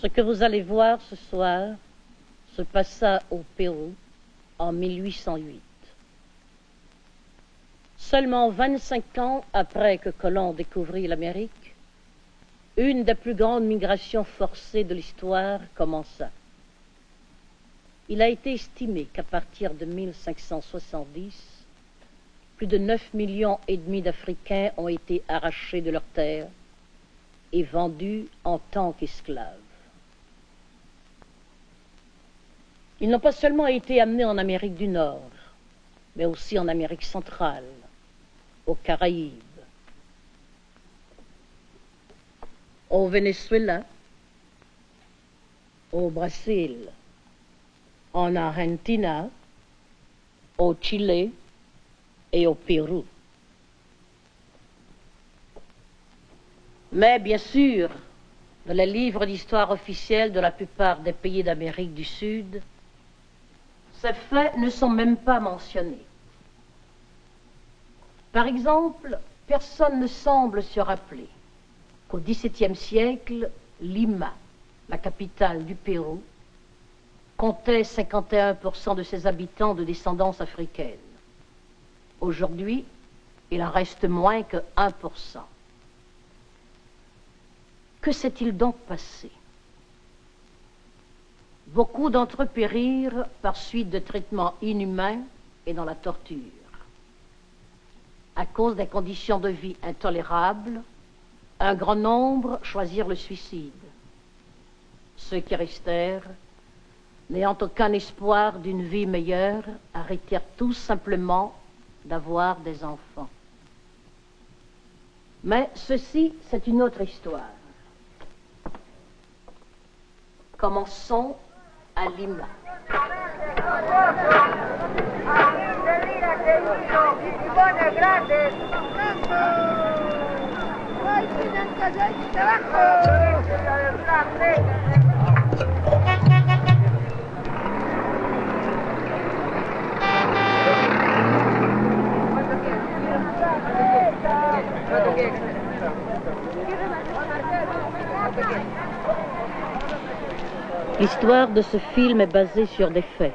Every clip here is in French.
Ce que vous allez voir ce soir se passa au Pérou en 1808. Seulement 25 ans après que Colomb découvrit l'Amérique, une des plus grandes migrations forcées de l'histoire commença. Il a été estimé qu'à partir de 1570, plus de 9,5 millions d'Africains ont été arrachés de leurs terres et vendus en tant qu'esclaves. Ils n'ont pas seulement été amenés en Amérique du Nord, mais aussi en Amérique centrale, aux Caraïbes, au Venezuela, au Brésil, en Argentine, au Chili et au Pérou. Mais bien sûr, dans les livres d'histoire officiels de la plupart des pays d'Amérique du Sud, ces faits ne sont même pas mentionnés. Par exemple, personne ne semble se rappeler qu'au XVIIe siècle, Lima, la capitale du Pérou, comptait 51% de ses habitants de descendance africaine. Aujourd'hui, il en reste moins que 1%. Que s'est-il donc passé? Beaucoup d'entre eux périrent par suite de traitements inhumains et dans la torture. À cause des conditions de vie intolérables, un grand nombre choisirent le suicide. Ceux qui restèrent, n'ayant aucun espoir d'une vie meilleure, arrêtèrent tout simplement d'avoir des enfants. Mais ceci, c'est une autre histoire. Commençons à Lima. L'histoire de ce film est basée sur des faits.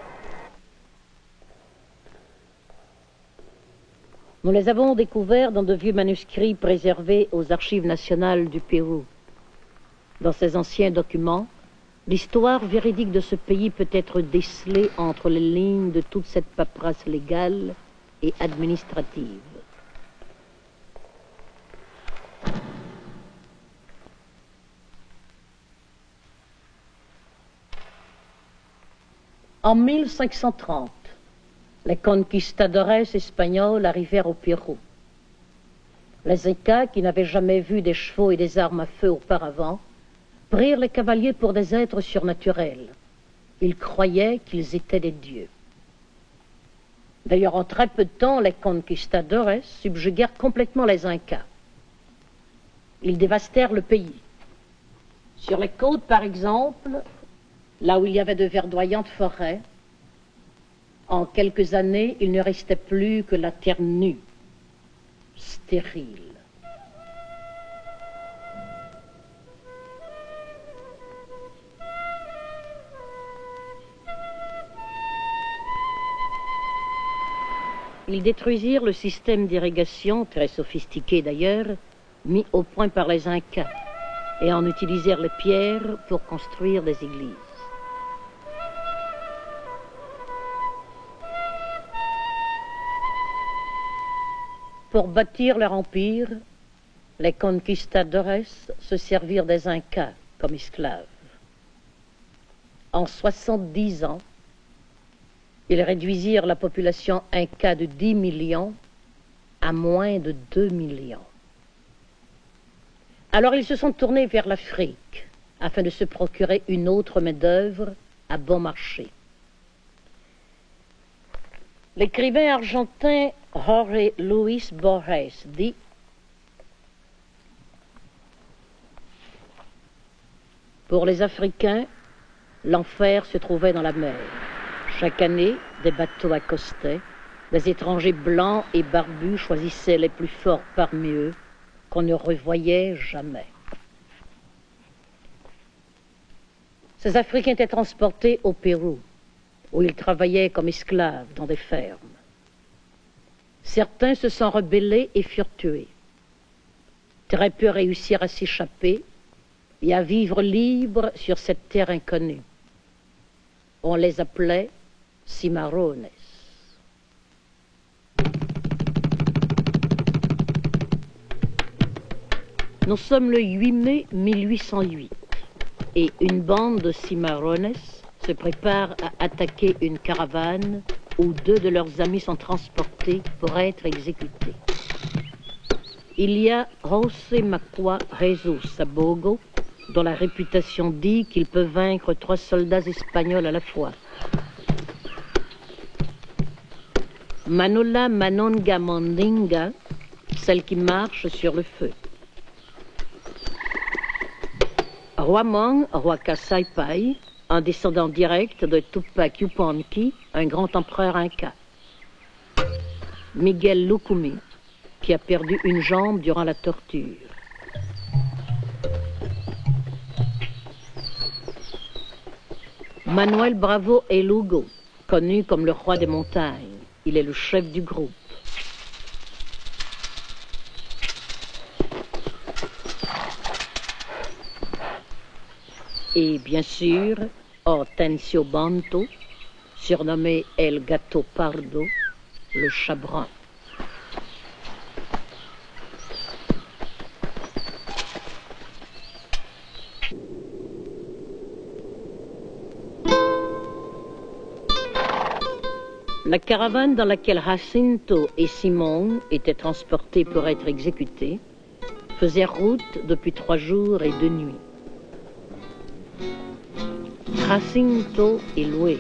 Nous les avons découverts dans de vieux manuscrits préservés aux Archives nationales du Pérou. Dans ces anciens documents, l'histoire véridique de ce pays peut être décelée entre les lignes de toute cette paperasse légale et administrative. En 1530, les conquistadores espagnols arrivèrent au Pérou. Les Incas, qui n'avaient jamais vu des chevaux et des armes à feu auparavant, prirent les cavaliers pour des êtres surnaturels. Ils croyaient qu'ils étaient des dieux. D'ailleurs, en très peu de temps, les conquistadores subjuguèrent complètement les Incas. Ils dévastèrent le pays. Sur les côtes, par exemple, là où il y avait de verdoyantes forêts, en quelques années, il ne restait plus que la terre nue, stérile. Ils détruisirent le système d'irrigation, très sophistiqué d'ailleurs, mis au point par les Incas, et en utilisèrent les pierres pour construire des églises. Pour bâtir leur empire, les conquistadores se servirent des Incas comme esclaves. En 70 ans, ils réduisirent la population Inca de 10 millions à moins de 2 millions. Alors ils se sont tournés vers l'Afrique afin de se procurer une autre main-d'œuvre à bon marché. L'écrivain argentin Jorge Luis Borges dit: pour les Africains, l'enfer se trouvait dans la mer. Chaque année, des bateaux accostaient, des étrangers blancs et barbus choisissaient les plus forts parmi eux, qu'on ne revoyait jamais. Ces Africains étaient transportés au Pérou, où ils travaillaient comme esclaves dans des fermes. Certains se sont rebellés et furent tués. Très peu réussirent à s'échapper et à vivre libres sur cette terre inconnue. On les appelait cimarrones. Nous sommes le 8 mai 1808 et une bande de cimarrones se prépare à attaquer une caravane où 2 de leurs amis sont transportés pour être exécutés. Il y a José Macua Jesus Sabogo, dont la réputation dit qu'il peut vaincre 3 soldats espagnols à la fois. Manola Manonga Mandinga, celle qui marche sur le feu. Huamong Huaca Saipai, un descendant direct de Tupac Yupanqui, un grand empereur inca. Miguel Lucumi, qui a perdu une jambe durant la torture. Manuel Bravo Elugo, connu comme le roi des montagnes. Il est le chef du groupe. Et bien sûr, Hortensio Banto, surnommé El Gato Pardo, le chat brun. La caravane dans laquelle Jacinto et Simon étaient transportés pour être exécutés faisait route depuis 3 jours et 2 nuits. Jacinto Eloé,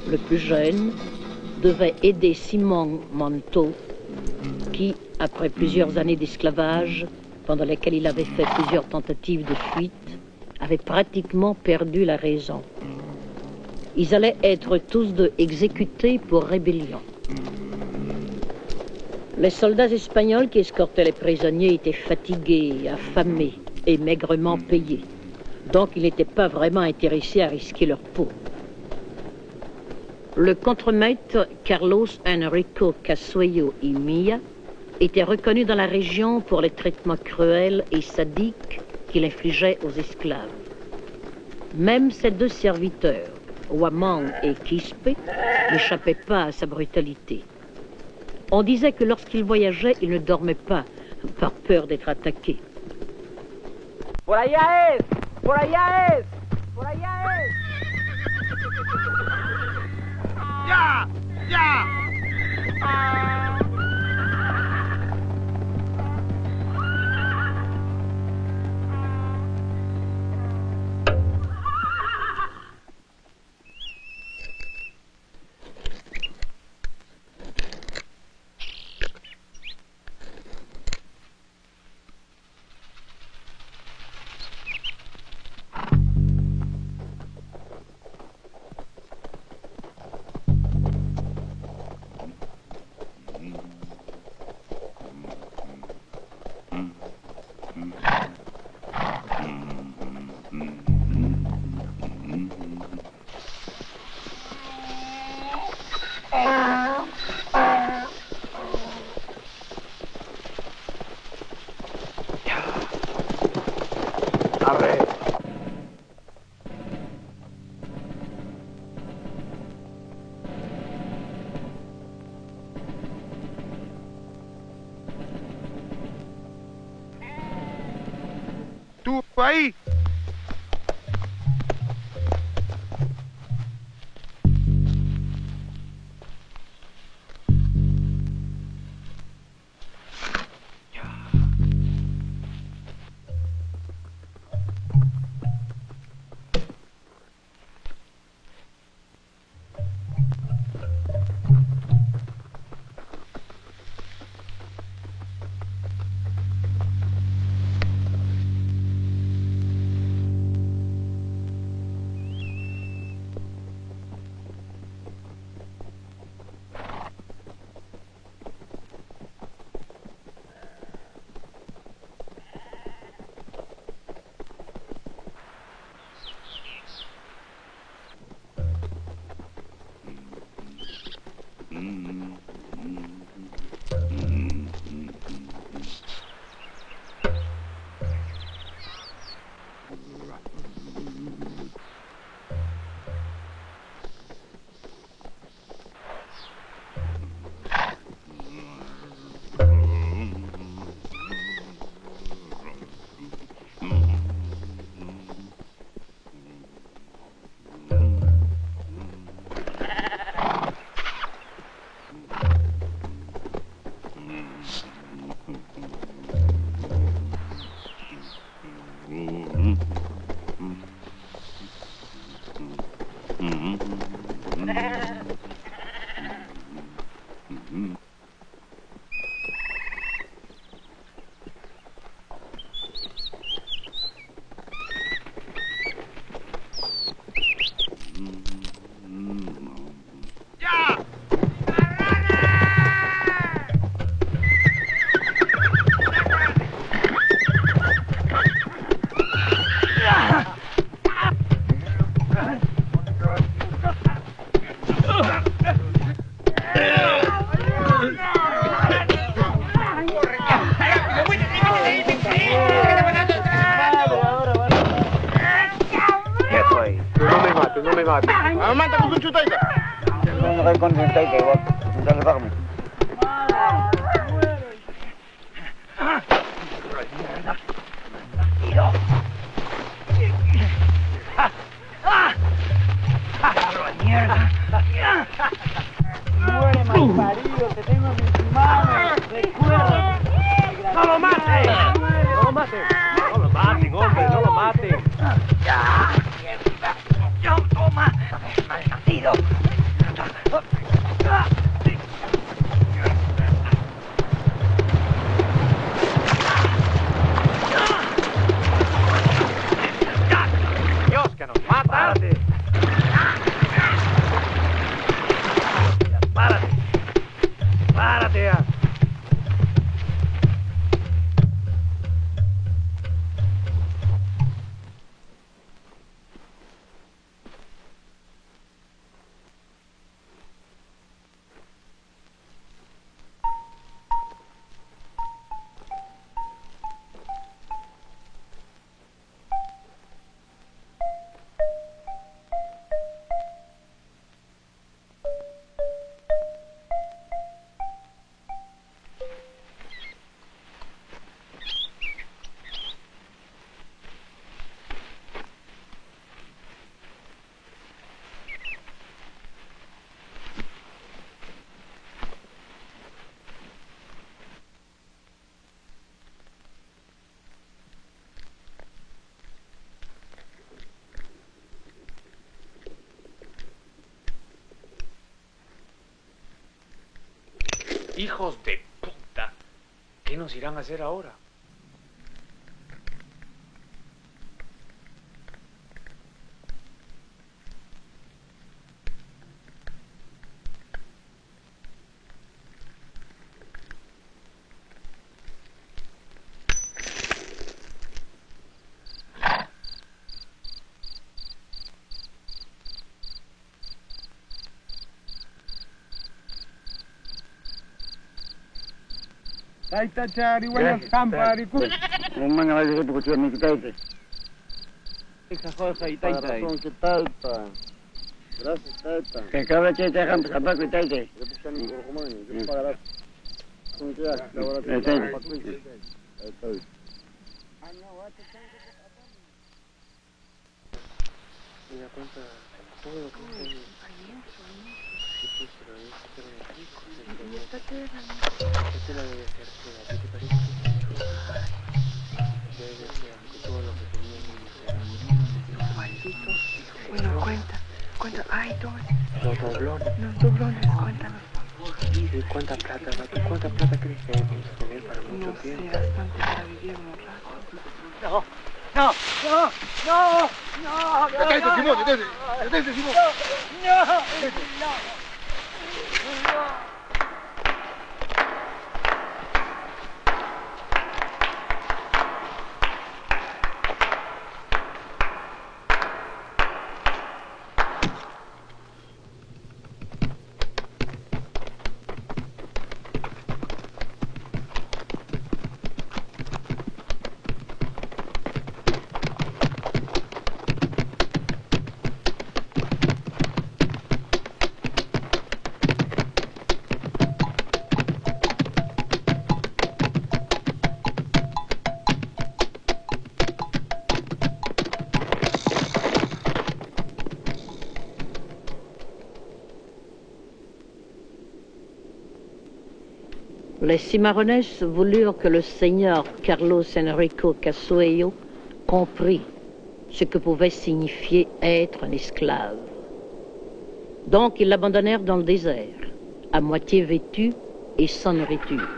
le plus jeune, devait aider Simon Manto, qui, après plusieurs années d'esclavage, pendant lesquelles il avait fait plusieurs tentatives de fuite, avait pratiquement perdu la raison. Ils allaient être tous 2 exécutés pour rébellion. Les soldats espagnols qui escortaient les prisonniers étaient fatigués, affamés et maigrement payés. Donc ils n'étaient pas vraiment intéressés à risquer leur peau. Le contremaître Carlos Enrico Casuello y Milla était reconnu dans la région pour les traitements cruels et sadiques qu'il infligeait aux esclaves. Même ses 2 serviteurs, Huamong et Quispe, n'échappaient pas à sa brutalité. On disait que lorsqu'il voyageait, il ne dormait pas, par peur d'être attaqué. ¡Por allá es! ¡Por allá es! ¡Por allá es! ¡Ya! ¡Ya! ¿Tú ahí? mate. Manta con chutaita. No hay contenta y que va a salvarme. Muere malparido, te tengo en mis manos. Recuerda. ¡No lo maten! ¡No lo maten! ¡No lo maten, hombre! ¡No lo maten! ¡Ya! ¡Toma! ¡Malnacido! ¡Dios, que nos mata! ¡Párate! ¡Párate! ¡Párate ya! Hijos de puta. ¿Qué nos irán a hacer ahora? Taita cari wala kampari ku. Rumah nggak bisa buku cuma kita itu. Esa cosa y taita. Gracias, Taita. Que cada cerita kan berapa kita itu. Bueno, cuenta, ay, Los doblones. los doblones, cuéntanos. ¿Y cuánta plata crees que debemos tener para mucho No sé, tiempo? bastante para vivir un rato. Detente, Simón, detente, Simón. Les Cimarrones voulurent que le seigneur Carlos Enrico Casuello comprît ce que pouvait signifier être un esclave. Donc ils l'abandonnèrent dans le désert, à moitié vêtu et sans nourriture.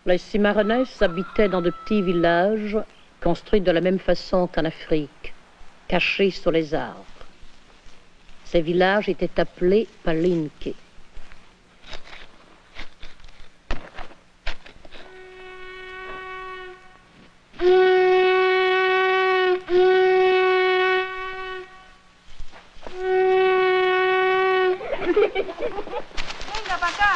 Les Cimarrones habitaient dans de petits villages construits de la même façon qu'en Afrique, cachés sous les arbres. Ces villages étaient appelés palinques. Venga, para acá.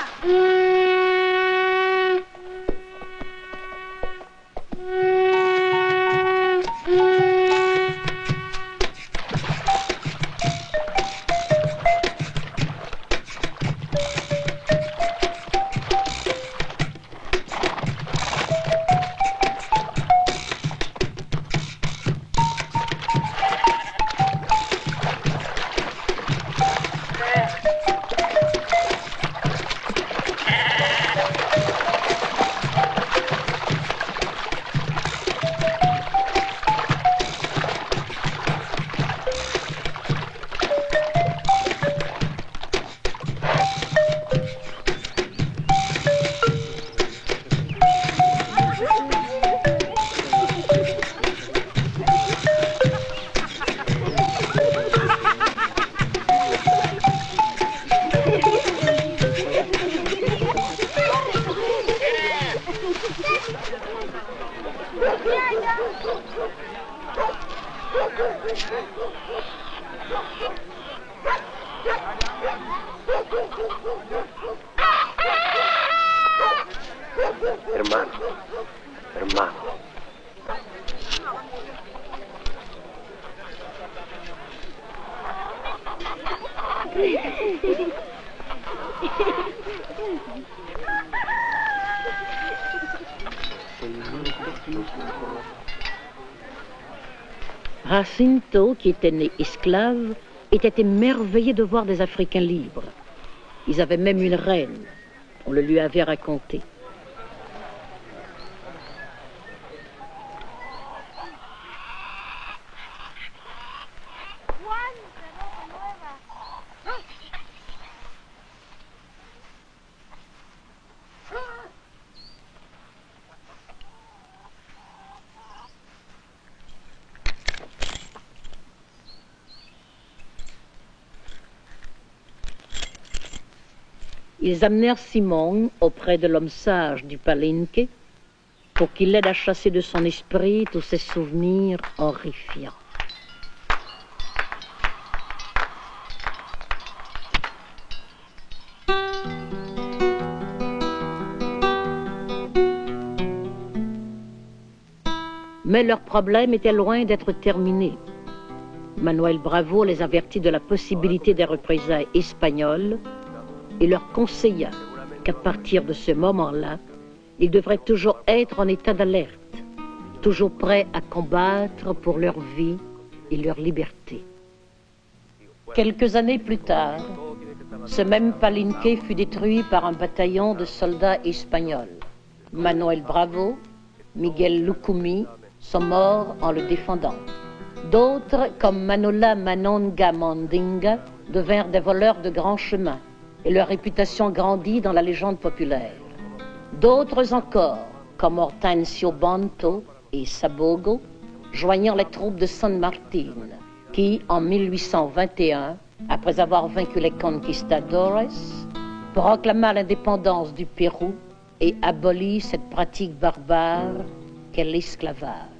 Hermano, hermano. Jacinto, qui était né esclave, était émerveillé de voir des Africains libres. Ils avaient même une reine, on le lui avait raconté. Ils amenèrent Simon auprès de l'homme sage du palinque pour qu'il l'aide à chasser de son esprit tous ces souvenirs horrifiants. Mais leur problème était loin d'être terminé. Manuel Bravo les avertit de la possibilité des représailles espagnoles et leur conseilla qu'à partir de ce moment-là, ils devraient toujours être en état d'alerte, toujours prêts à combattre pour leur vie et leur liberté. Quelques années plus tard, ce même palinque fut détruit par un bataillon de soldats espagnols. Manuel Bravo, Miguel Lucumi sont morts en le défendant. D'autres, comme Manola Manonga Mandinga, devinrent des voleurs de grands chemins et leur réputation grandit dans la légende populaire. D'autres encore, comme Hortensio Banto et Sabogo, joignirent les troupes de San Martín, qui, en 1821, après avoir vaincu les conquistadores, proclama l'indépendance du Pérou et abolit cette pratique barbare qu'est l'esclavage.